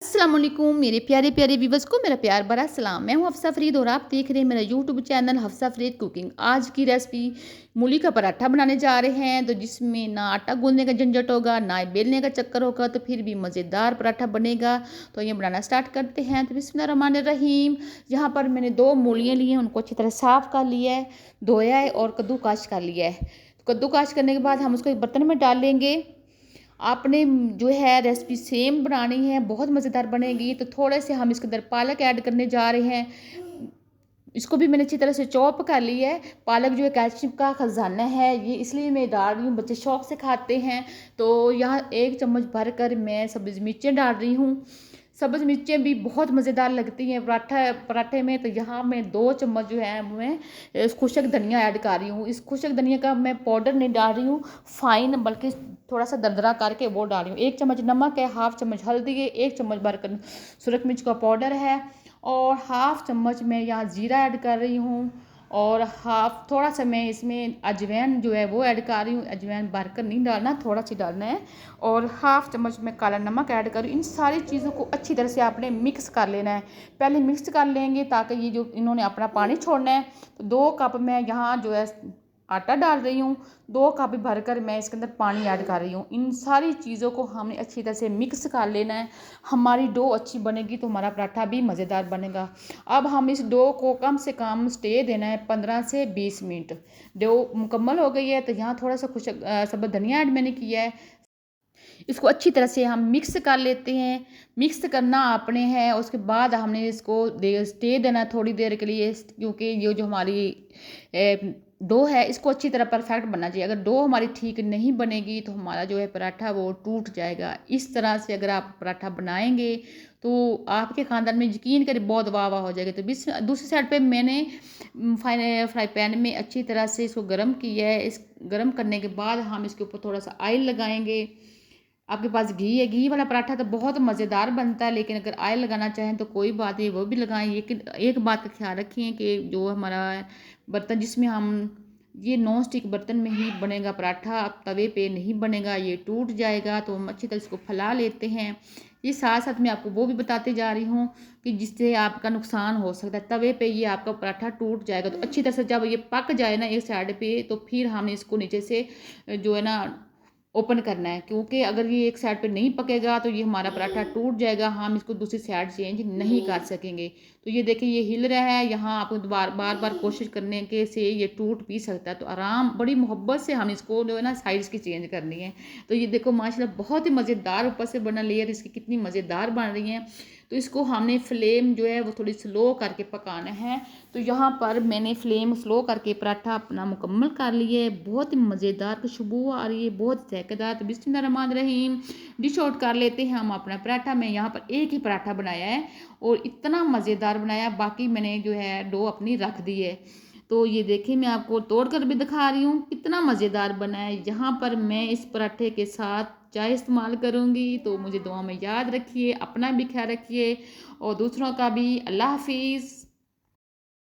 अस्सलामुअलैकुम मेरे प्यारे प्यारे व्यूवर्स को मेरा प्यार भरा सलाम। मैं हूं हफ्सा फरीद और आप देख रहे हैं मेरा YouTube channel Hafsa Farid cooking. आज की रेसिपी मूली का पराठा बनाने जा रहे हैं, तो जिसमें ना आटा गूंदने का झंझट होगा ना बेलने का चक्कर होगा, तो फिर भी मज़ेदार पराठा बनेगा। तो ये बनाना स्टार्ट करते हैं। तो बिस्मिल्लाहिर्रहमानिर्रहीम। यहाँ पर मैंने 2 मूलियाँ ली हैं, उनको अच्छी तरह साफ़ कर लिया है, धोया है और कद्दूकाश कर लिया है। तो कद्दूकाश करने के बाद हम उसको एक बर्तन में डाल लेंगे। आपने जो है रेसिपी सेम बनानी है, बहुत मज़ेदार बनेगी। तो थोड़े से हम इसके अंदर पालक ऐड करने जा रहे हैं। इसको भी मैंने अच्छी तरह से चॉप कर लिया है। पालक जो है कैल्शियम का खजाना है, ये इसलिए मैं डाल रही हूँ, बच्चे शौक से खाते हैं। तो यहाँ 1 चम्मच भर कर मैं सब्ज़ मिर्चें डाल रही हूँ। सब्ज़ मिर्चें भी बहुत मज़ेदार लगती हैं पराठे में। तो यहाँ मैं 2 चम्मच जो है मैं खुशक धनिया ऐड कर रही हूँ। इस खुशक धनिया का मैं पाउडर नहीं डाल रही हूँ फाइन, बल्कि थोड़ा सा दरदरा करके वो डाल रही हूँ। 1 चम्मच नमक है, हाफ चम्मच हल्दी है, 1 चम्मच भरकर सुरख मिर्च का पाउडर है और हाफ चम्मच मैं यहाँ ज़ीरा ऐड कर रही हूँ और हाफ थोड़ा सा मैं इसमें अजवाइन जो है वो ऐड कर रही हूँ। अजवाइन भरकर नहीं डालना, थोड़ा सी डालना है। और हाफ चम्मच में काला नमक ऐड कर रही हूँ। इन सारी चीज़ों को अच्छी तरह से आपने मिक्स कर लेना है। पहले मिक्स कर लेंगे ताकि ये जो इन्होंने अपना पानी छोड़ना है। तो 2 कप मैं यहाँ जो है आटा डाल रही हूँ, 2 कप भरकर मैं इसके अंदर पानी ऐड कर रही हूँ। इन सारी चीज़ों को हमने अच्छी तरह से मिक्स कर लेना है। हमारी डो अच्छी बनेगी तो हमारा पराठा भी मज़ेदार बनेगा। अब हम इस डो को कम से कम स्टे देना है 15 से 20 मिनट। डो मुकम्मल हो गई है, तो यहाँ थोड़ा सा सब्ज़ धनिया ऐड मैंने किया है। इसको अच्छी तरह से हम मिक्स कर लेते हैं। मिक्स करना आपने है, उसके बाद हमने इसको स्टे देना थोड़ी देर के लिए, क्योंकि ये जो हमारी डो है इसको अच्छी तरह परफेक्ट बनना चाहिए। अगर डो हमारी ठीक नहीं बनेगी तो हमारा जो है पराठा वो टूट जाएगा। इस तरह से अगर आप पराठा बनाएंगे तो आपके ख़ानदान में यकीन करें बहुत वाह वाह हो जाएगा। तो दूसरी साइड पे मैंने फ्राई पैन में अच्छी तरह से इसको गर्म किया है। इस गर्म करने के बाद हम इसके ऊपर थोड़ा सा ऑयल लगाएंगे। आपके पास घी है, घी वाला पराठा तो बहुत मज़ेदार बनता है, लेकिन अगर ऑयल लगाना चाहें तो कोई बात नहीं, वो भी लगाएं। लेकिन एक बात का ख्याल रखें कि जो हमारा बर्तन जिसमें हम ये नॉन स्टिक बर्तन में ही बनेगा पराठा, अब तवे पे नहीं बनेगा, ये टूट जाएगा। तो हम अच्छी तरह इसको फैला लेते हैं। ये साथ साथ मैं आपको वो भी बताते जा रही हूँ कि जिससे आपका नुकसान हो सकता है। तवे पे ये आपका पराठा टूट जाएगा। तो अच्छी तरह से जब ये पक जाए ना एक साइड पे, तो फिर हमने इसको नीचे से जो है ना ओपन करना है, क्योंकि अगर ये एक साइड पे नहीं पकेगा तो ये हमारा पराठा टूट जाएगा, हम इसको दूसरी साइड चेंज नहीं कर सकेंगे। तो ये देखिए ये हिल रहा है, यहाँ आपको बार बार कोशिश करने के से ये टूट भी सकता है। तो आराम बड़ी मोहब्बत से हम इसको जो है ना साइड्स की चेंज करनी है। तो ये देखो माशाल्लाह बहुत ही मज़ेदार ऊपर से बना, लेयर इसकी कितनी मज़ेदार बन रही है। तो इसको हमने फ्लेम जो है वो थोड़ी स्लो करके पकाना है। तो यहाँ पर मैंने फ्लेम स्लो करके पराठा अपना मुकम्मल कर लिया है। बहुत ही मज़ेदार खुशबू आ रही है, बहुत ज़ायकेदार। तो बिस्मिल्लाहिर्रहमानिर्रहीम डिश आउट कर लेते हैं हम अपना पराठा। मैं यहाँ पर एक ही पराठा बनाया है और इतना मज़ेदार बनाया, बाकी मैंने जो है डो अपनी रख दी है। तो ये देखिए मैं आपको तोड़ कर भी दिखा रही हूँ कितना मज़ेदार बना है। यहाँ पर मैं इस पराठे के साथ चाय इस्तेमाल करूँगी। तो मुझे दुआ में याद रखिए, अपना भी ख्याल रखिए और दूसरों का भी। अल्लाह हाफिज़।